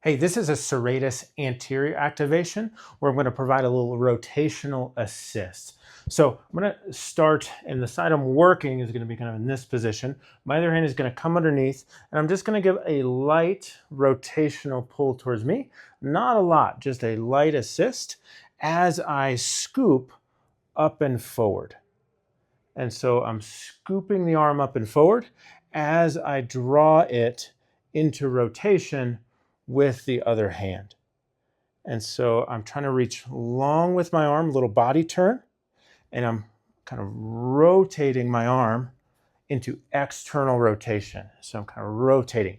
Hey, this is a serratus anterior activation where I'm going to provide a little rotational assist. So I'm going to start, and the side I'm working is going to be kind of in this position. My other hand is going to come underneath, and I'm just going to give a light rotational pull towards me. Not a lot, just a light assist as I scoop up and forward. And so I'm scooping the arm up and forward as I draw it into rotation with the other hand. And so I'm trying to reach long with my arm, little body turn, and I'm kind of rotating my arm into external rotation. So I'm kind of rotating,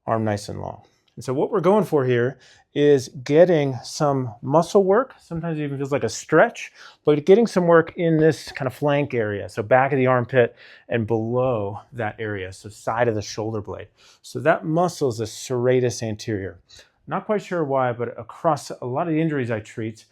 arm nice and long. And so what we're going for here is getting some muscle work. Sometimes it even feels like a stretch, but getting some work in this kind of flank area. So back of the armpit and below that area. So side of the shoulder blade. So that muscle is the serratus anterior. Not quite sure why, but across a lot of the injuries I treat,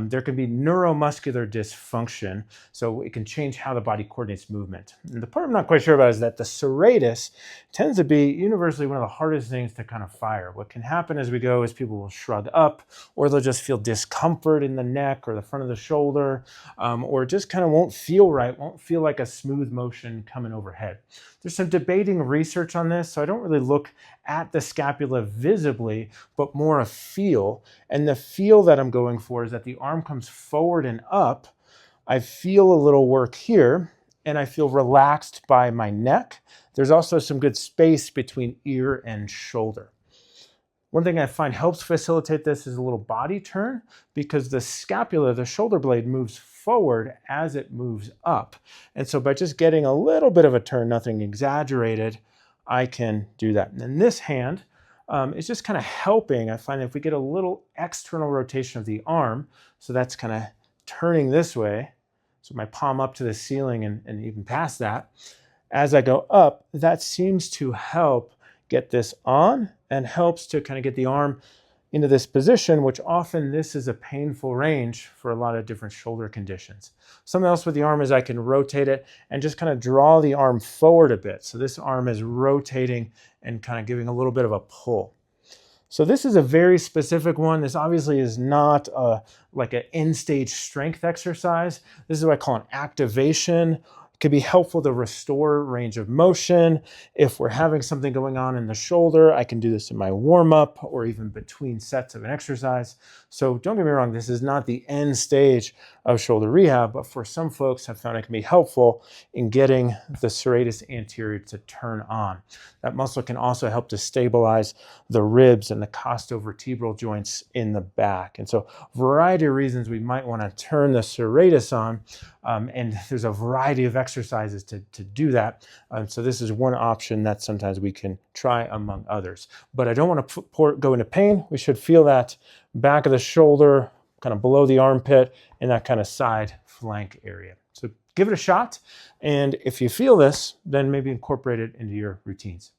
there can be neuromuscular dysfunction, so it can change how the body coordinates movement. And the part I'm not quite sure about is that the serratus tends to be universally one of the hardest things to kind of fire. What can happen as we go is people will shrug up, or they'll just feel discomfort in the neck or the front of the shoulder, or it just kind of won't feel right, won't feel like a smooth motion coming overhead. There's some debating research on this, so I don't really look at the scapula visibly, but more a feel. And the feel that I'm going for is that the arm comes forward and up. I feel a little work here, and I feel relaxed by my neck. There's also some good space between ear and shoulder. One thing I find helps facilitate this is a little body turn, because the scapula, the shoulder blade, moves forward as it moves up. And so by just getting a little bit of a turn, nothing exaggerated, I can do that. And then this hand is just kind of helping. I find if we get a little external rotation of the arm, so that's kind of turning this way, so my palm up to the ceiling and even past that, as I go up, that seems to help get this on and helps to kind of get the arm into this position, which often this is a painful range for a lot of different shoulder conditions. Something else with the arm is I can rotate it and just kind of draw the arm forward a bit. So this arm is rotating and kind of giving a little bit of a pull. So this is a very specific one. This obviously is not like an end stage strength exercise. This is what I call an activation. Could be helpful to restore range of motion. If we're having something going on in the shoulder, I can do this in my warm-up or even between sets of an exercise. So don't get me wrong, this is not the end stage of shoulder rehab, but for some folks I've found it can be helpful in getting the serratus anterior to turn on. That muscle can also help to stabilize the ribs and the costovertebral joints in the back. And so a variety of reasons we might want to turn the serratus on, and there's a variety of exercises to do that. So this is one option that sometimes we can try among others. But I don't want to go into pain. We should feel that back of the shoulder, kind of below the armpit, and that kind of side flank area. So give it a shot. And if you feel this, then maybe incorporate it into your routines.